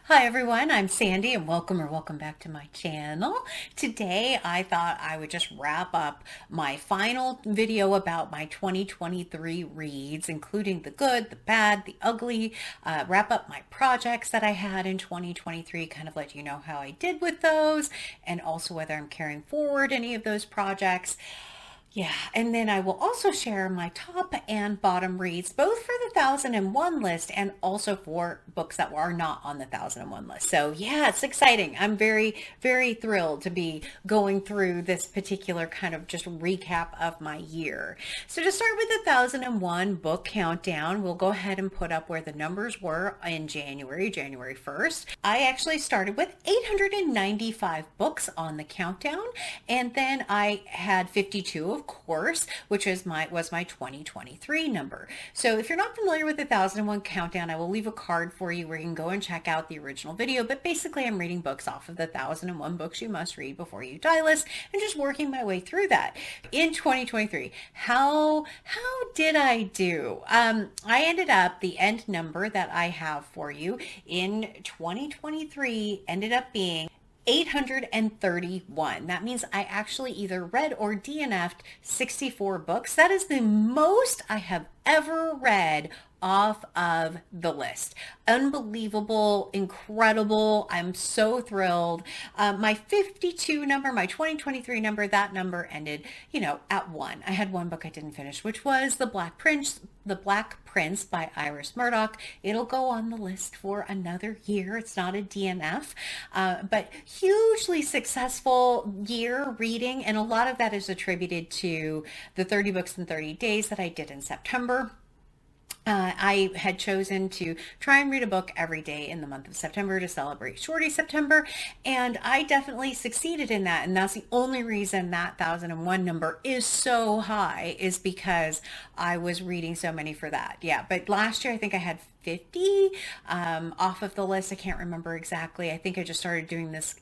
Hi everyone, I'm Sandy and welcome back to my channel. Today I thought I would just wrap up my final video about my 2023 reads, including the good, the bad, the ugly, wrap up my projects that I had in 2023, kind of let you know how I did with those, and also whether I'm carrying forward any of those projects. Yeah, and then I will also share my top and bottom reads, both for the 1001 list and also for books that are not on the 1001 list. So yeah, it's exciting. I'm very thrilled to be going through this particular kind of just recap of my year. So to start with the 1001 book countdown, we'll go ahead and put up where the numbers were in January 1st. I actually started with 895 books on the countdown, and then I had 52 of course, which was my 2023 number. So if you're not familiar with the 1001 countdown, I will leave a card for you where you can go and check out the original video. But basically, I'm reading books off of the 1001 books you must read before you die list, and just working my way through that. In 2023, how did I do? I ended up, the end number that I have for you in 2023 ended up being 831. That means I actually either read or DNF'd 64 books. That is the most I have ever read off of the list. Unbelievable, incredible. I'm so thrilled. My 52 number, my 2023 number, that number ended, at 1. I had one book I didn't finish, which was The Black Prince by Iris Murdoch. It'll go on the list for another year. It's not a DNF, but hugely successful year reading. And a lot of that is attributed to the 30 books in 30 days that I did in September. I had chosen to try and read a book every day in the month of September to celebrate Shorty September, and I definitely succeeded in that. And that's the only reason that 1001 number is so high, is because I was reading so many for that. Yeah, but last year I think I had 50 off of the list. I can't remember exactly. I think I just started doing this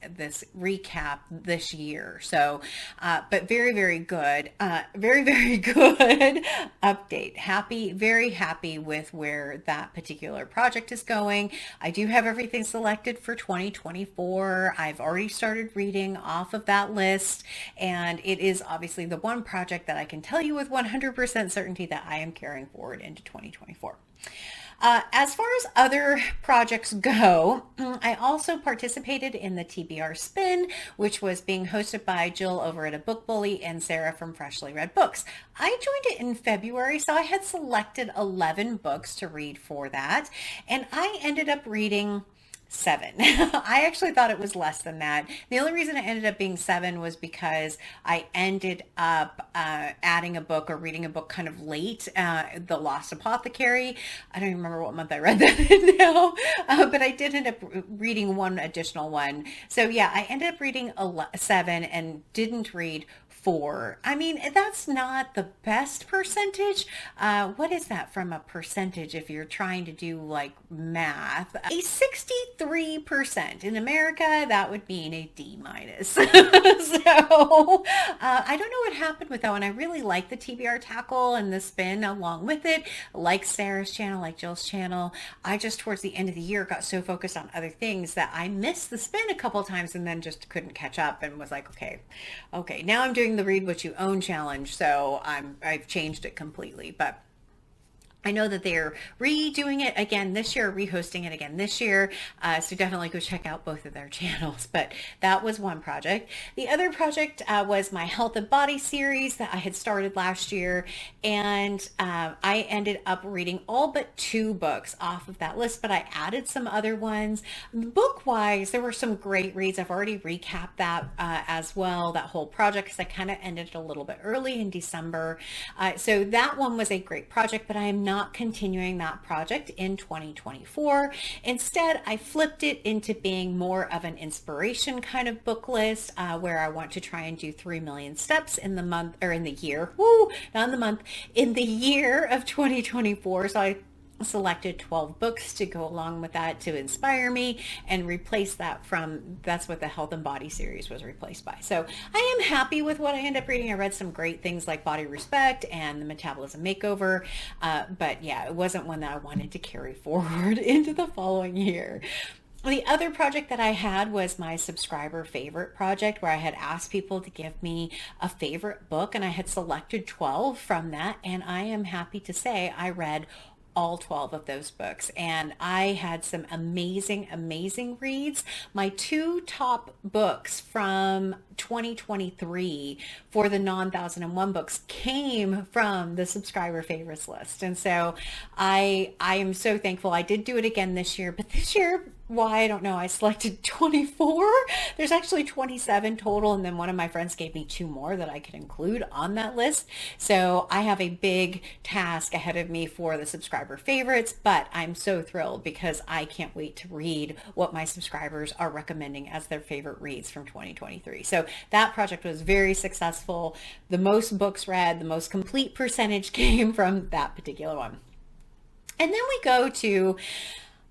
recap this year. So, but very good, very good update. Very happy with where that particular project is going. I do have everything selected for 2024. I've already started reading off of that list, and it is obviously the one project that I can tell you with 100% certainty that I am carrying forward into 2024. As far as other projects go, I also participated in the TBR Spin, which was being hosted by Jill over at A Book Bully and Sarah from Freshly Read Books. I joined it in February, so I had selected 11 books to read for that, and I ended up reading 7. I actually thought it was less than that. The only reason it ended up being 7 was because I ended up adding a book or reading a book kind of late, The Lost Apothecary. I don't even remember what month I read that in now, but I did end up reading one additional one. So yeah, I ended up reading 7 and didn't read 4. I mean, that's not the best percentage. What is that from a percentage if you're trying to do like math? A 63%. In America, that would mean a D minus. So I don't know what happened with that one. I really like the TBR tackle and the spin along with it. Like Sarah's channel, like Jill's channel. I just towards the end of the year got so focused on other things that I missed the spin a couple times and then just couldn't catch up and was like, okay, now I'm doing the Read What You Own challenge, so I've changed it completely. But I know that they're redoing it again this year, rehosting it again this year. So definitely go check out both of their channels. But that was one project. The other project was my Health and Body series that I had started last year. And I ended up reading all but 2 books off of that list, but I added some other ones. Book-wise, there were some great reads. I've already recapped that as well, that whole project, because I kind of ended it a little bit early in December. So that one was a great project, but I am not continuing that project in 2024. Instead, I flipped it into being more of an inspiration kind of book list, where I want to try and do 3 million steps in the month, or in the year, not in the month, in the year of 2024. So I selected 12 books to go along with that to inspire me, and replace that that's what the Health and Body series was replaced by. So I am happy with what I end up reading. I read some great things like Body Respect and The Metabolism Makeover, but yeah, it wasn't one that I wanted to carry forward into the following year. The other project that I had was my subscriber favorite project, where I had asked people to give me a favorite book, and I had selected 12 from that. And I am happy to say I read all 12 of those books, and I had some amazing reads. My two top books from 2023 for the non-1001 books came from the subscriber favorites list. And so I am so thankful. I did do it again this year, but this year, why, I don't know, I selected 24. There's actually 27 total, and then one of my friends gave me two more that I could include on that list. So I have a big task ahead of me for the subscriber favorites, but I'm so thrilled because I can't wait to read what my subscribers are recommending as their favorite reads from 2023. So that project was very successful. The most books read, the most complete percentage came from that particular one. And then we go to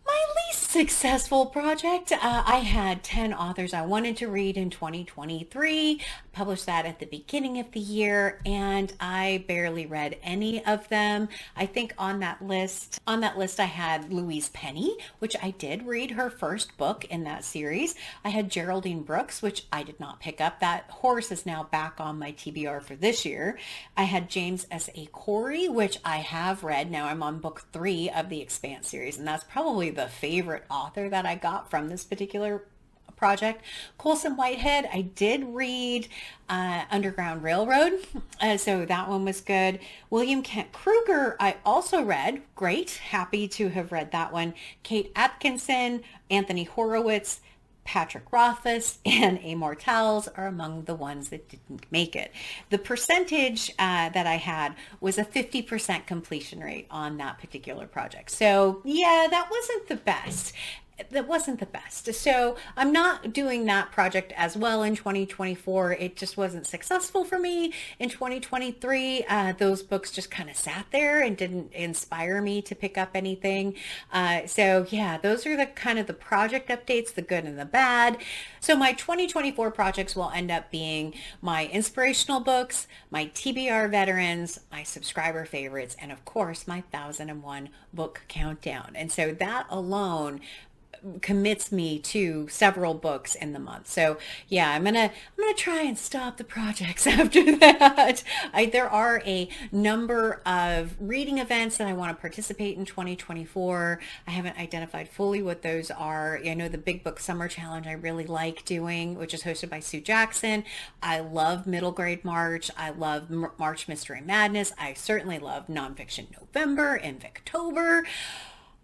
my least successful project. I had 10 authors I wanted to read in 2023, published that at the beginning of the year, and I barely read any of them. I think on that list I had Louise Penny, which I did read her first book in that series. I had Geraldine Brooks, which I did not pick up. That horse is now back on my TBR for this year. I had James S.A. Corey, which I have read. Now I'm on book 3 of the Expanse series, and that's probably the favorite author that I got from this particular project. Colson Whitehead, I did read Underground Railroad, so that one was good. William Kent Kruger, I also read. Great, happy to have read that one. Kate Atkinson, Anthony Horowitz, Patrick Rothfuss, and Immortals are among the ones that didn't make it. The percentage that I had was a 50% completion rate on that particular project. So yeah, that wasn't the best. So I'm not doing that project as well in 2024. It just wasn't successful for me in 2023. Those books just kind of sat there and didn't inspire me to pick up anything. So yeah, those are the kind of the project updates, the good and the bad. So my 2024 projects will end up being my inspirational books, my TBR veterans, my subscriber favorites, and of course my 1001 book countdown. And so that alone commits me to several books in the month. So yeah, I'm gonna try and stop the projects after that. There are a number of reading events that I want to participate in 2024. I haven't identified fully what those are. I know the Big Book Summer Challenge I really like doing, which is hosted by Sue Jackson. I love Middle Grade March. I love March Mystery Madness. I certainly love NonFiction November and Victober.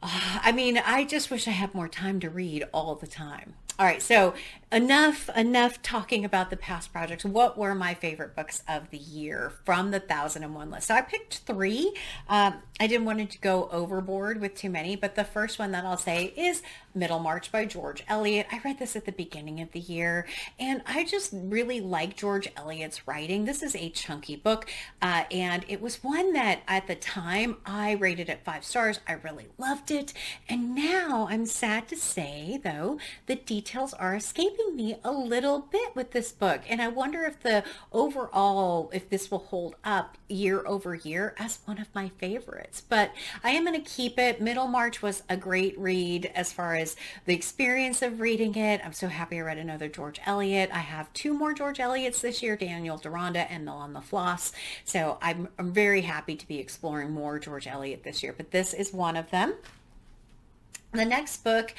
I mean, I just wish I had more time to read all the time. All right, so enough talking about the past projects. What were my favorite books of the year from the 1001 list? So I picked 3. I didn't want to go overboard with too many, but the first one that I'll say is Middlemarch by George Eliot. I read this at the beginning of the year, and I just really like George Eliot's writing. This is a chunky book, and it was one that at the time I rated it 5 stars. I really loved it, and now I'm sad to say, though, the details are escaping me a little bit with this book, and I wonder if if this will hold up year over year as one of my favorites. But I am going to keep it. Middlemarch was a great read as far as the experience of reading it. I'm so happy I read another George Eliot. I have 2 more George Eliots this year, Daniel Deronda and Mill on the Floss. So I'm very happy to be exploring more George Eliot this year, but this is one of them. The next book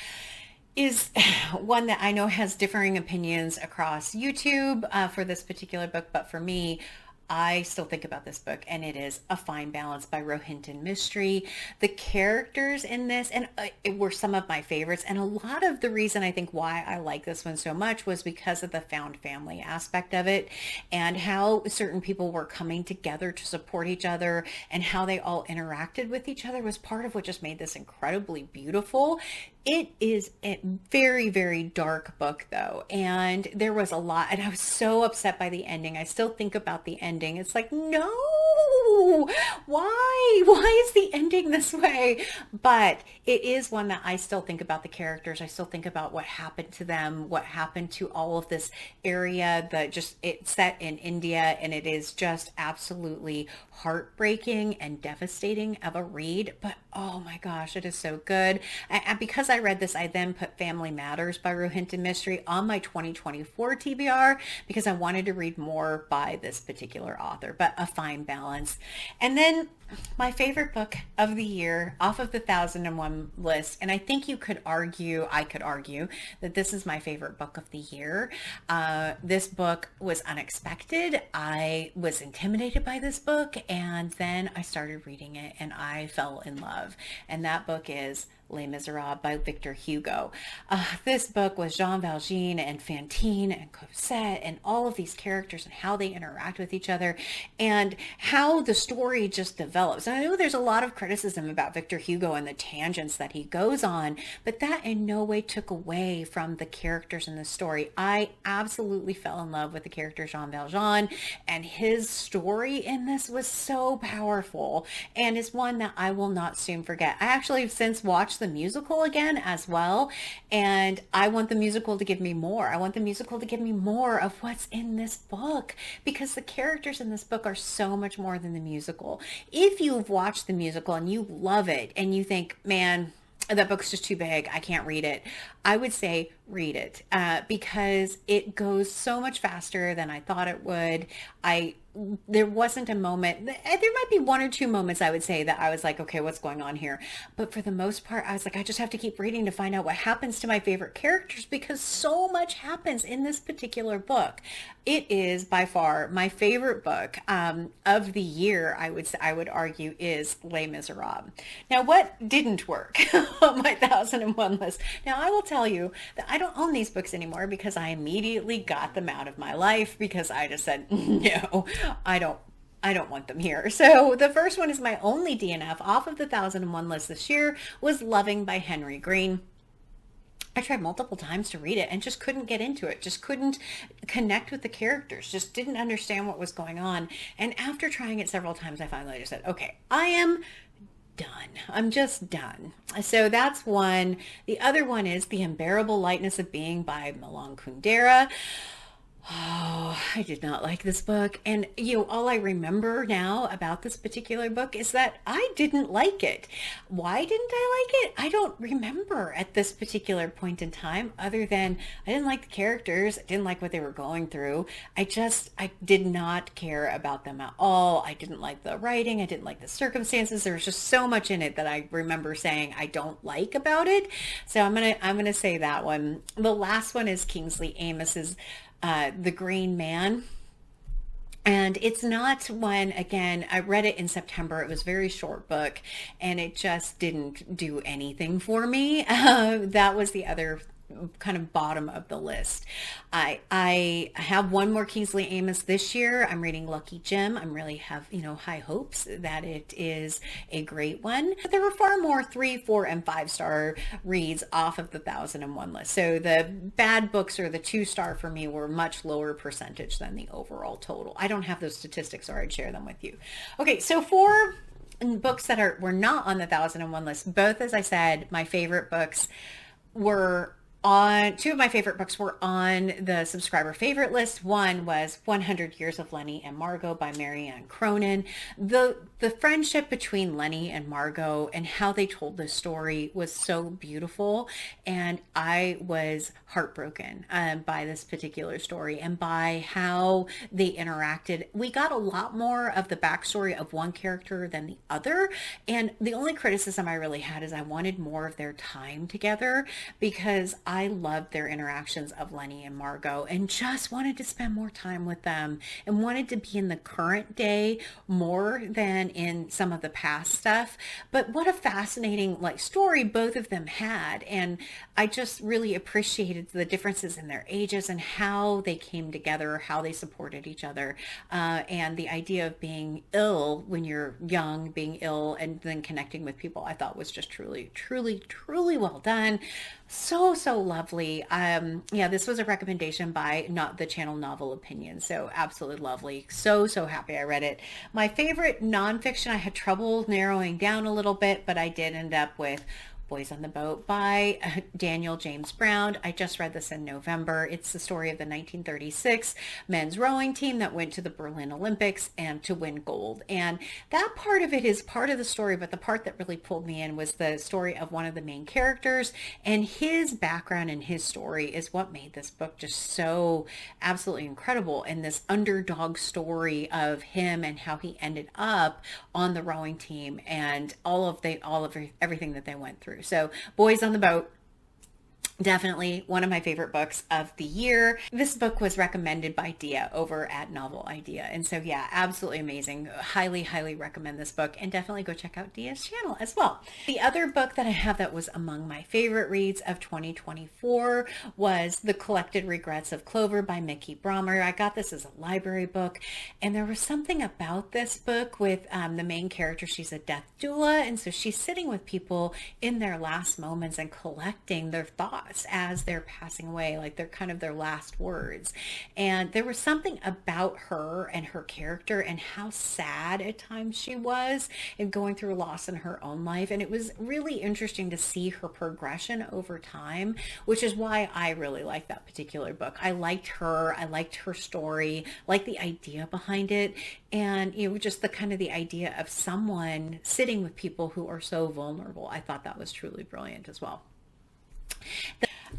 is one that I know has differing opinions across YouTube for this particular book, but for me, I still think about this book, and it is A Fine Balance by Rohinton Mystery. The characters in this, and it were some of my favorites, and a lot of the reason I think why I like this one so much was because of the found family aspect of it, and how certain people were coming together to support each other, and how they all interacted with each other was part of what just made this incredibly beautiful. It is a very, very dark book, though, and there was a lot, and I was so upset by the ending. I still think about the ending. It's like, no, why is the ending this way? But it is one that I still think about the characters. I still think about what happened to them, what happened to all of this area, it's set in India, and it is just absolutely heartbreaking and devastating of a read. But oh my gosh, it is so good. And because I read this, I then put Family Matters by Rohinton Mystery on my 2024 TBR because I wanted to read more by this particular author, but a fine balance. And then my favorite book of the year off of the 1001 list, and I think I could argue that this is my favorite book of the year. This book was unexpected. I was intimidated by this book, and then I started reading it and I fell in love. And that book is Les Miserables by Victor Hugo. This book was Jean Valjean and Fantine and Cosette and all of these characters and how they interact with each other and how the story just develops. And I know there's a lot of criticism about Victor Hugo and the tangents that he goes on, but that in no way took away from the characters in the story. I absolutely fell in love with the character Jean Valjean, and his story in this was so powerful and is one that I will not soon forget. I actually have since watched the musical again as well, and I want the musical to give me more. I want the musical to give me more of what's in this book, because the characters in this book are so much more than the musical. If you've watched the musical and you love it and you think, man, that book's just too big, I can't read it, I would say read it because it goes so much faster than I thought it would. There wasn't a moment, there might be one or two moments I would say that I was like, okay, what's going on here? But for the most part, I was like, I just have to keep reading to find out what happens to my favorite characters, because so much happens in this particular book. It is by far my favorite book of the year. I would argue is Les Miserables. Now, what didn't work on my 1001 list? Now, I will tell you that I don't own these books anymore because I immediately got them out of my life because I just said, no, I don't want them here. So the first one is my only DNF off of the 1001 list this year was Loving by Henry Green. I tried multiple times to read it and just couldn't get into it, just couldn't connect with the characters, just didn't understand what was going on. And after trying it several times, I finally just said, okay, I am done. I'm just done. So that's one. The other one is The Unbearable Lightness of Being by Milan Kundera. Oh, I did not like this book. And, all I remember now about this particular book is that I didn't like it. Why didn't I like it? I don't remember at this particular point in time, other than I didn't like the characters. I didn't like what they were going through. I did not care about them at all. I didn't like the writing. I didn't like the circumstances. There was just so much in it that I remember saying I don't like about it. So I'm going to say that one. The last one is Kingsley Amos's The Green Man. And it's not one, again, I read it in September. It was a very short book and it just didn't do anything for me. That was the other kind of bottom of the list. I have one more Kingsley Amos this year. I'm reading Lucky Jim. I'm really have, high hopes that it is a great one. But there were far more 3, 4, and 5-star reads off of the 1001 list. So the bad books or the 2-star for me were much lower percentage than the overall total. I don't have those statistics or I'd share them with you. Okay, so for books that were not on the 1001 list, both, as I said, my favorite books were on, two of my favorite books were on the subscriber favorite list. One was 100 Years of Lenny and Margot by Marianne Cronin. The friendship between Lenny and Margot and how they told this story was so beautiful. And I was heartbroken by this particular story and by how they interacted. We got a lot more of the backstory of one character than the other. And the only criticism I really had is I wanted more of their time together, because I loved their interactions of Lenny and Margot and just wanted to spend more time with them and wanted to be in the current day more than in some of the past stuff. But what a fascinating story both of them had. And I just really appreciated the differences in their ages and how they came together, how they supported each other, and the idea of being ill when you're young, being ill and then connecting with people, I thought was just truly, truly, truly well done. So lovely. Yeah, this was a recommendation by not the channel Novel Opinion. So absolutely lovely. So happy I read it. My favorite nonfiction, I had trouble narrowing down a little bit, but I did end up with Boys on the Boat by Daniel James Brown. I just read this in November. It's the story of the 1936 men's rowing team that went to the Berlin Olympics and to win gold. And that part of it is part of the story, but the part that really pulled me in was the story of one of the main characters, and his background and his story is what made this book just so absolutely incredible. And this underdog story of him and how he ended up on the rowing team and all of everything that they went through. So Boys on the Boat, definitely one of my favorite books of the year. This book was recommended by Dia over at Novel Idea. And so yeah, absolutely amazing. Highly, highly recommend this book, and definitely go check out Dia's channel as well. The other book that I have that was among my favorite reads of 2024 was The Collected Regrets of Clover by Mickey Brommer. I got this as a library book, and there was something about this book with the main character. She's a death doula, and so she's sitting with people in their last moments and collecting their thoughts as they're passing away, like they're kind of their last words. And there was something about her and her character and how sad at times she was in going through loss in her own life. And it was really interesting to see her progression over time, which is why I really liked that particular book. I liked her story, liked the idea behind it. And, you know, just the kind of the idea of someone sitting with people who are so vulnerable. I thought that was truly brilliant as well.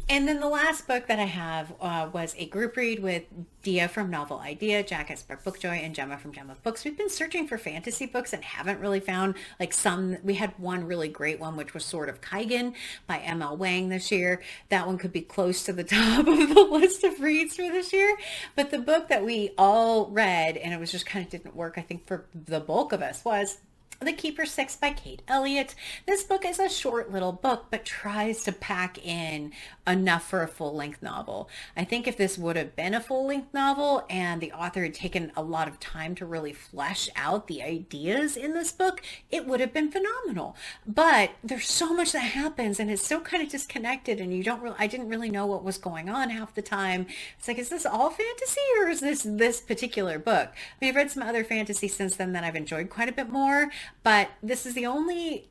And then the last book that I have was a group read with Dia from Novel Idea, Jack at Spark Bookjoy, and Gemma from Gemma Books. We've been searching for fantasy books and haven't really found like some. We had one really great one, which was Sword of Kaigan by M.L. Wang this year. That one could be close to the top of the list of reads for this year. But the book that we all read, and it was just kind of didn't work, I think, for the bulk of us, was The Keeper 6 by Kate Elliott. This book is a short little book, but tries to pack in enough for a full-length novel. I think if this would have been a full-length novel and the author had taken a lot of time to really flesh out the ideas in this book, it would have been phenomenal. But there's so much that happens, and it's so kind of disconnected, and I didn't really know what was going on half the time. It's like, is this all fantasy, or is this particular book? I mean, I've read some other fantasy since then that I've enjoyed quite a bit more, but this is the only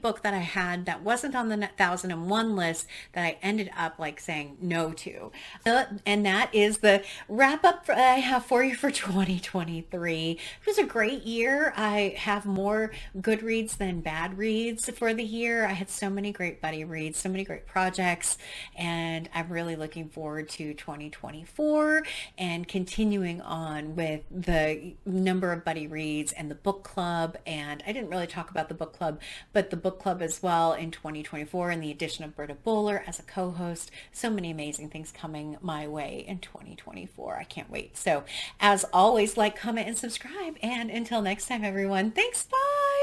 book that I had that wasn't on the 1001 list that I ended up like saying no to. And that is the wrap up I have for you for 2023. It was a great year. I have more good reads than bad reads for the year. I had so many great buddy reads, so many great projects, and I'm really looking forward to 2024 and continuing on with the number of buddy reads and the book club. And I didn't really talk about the book club, but the book club as well in 2024, and the addition of Britta Bowler as a co-host. So many amazing things coming my way in 2024. I can't wait. So as always, like, comment, and subscribe. And until next time, everyone, thanks. Bye.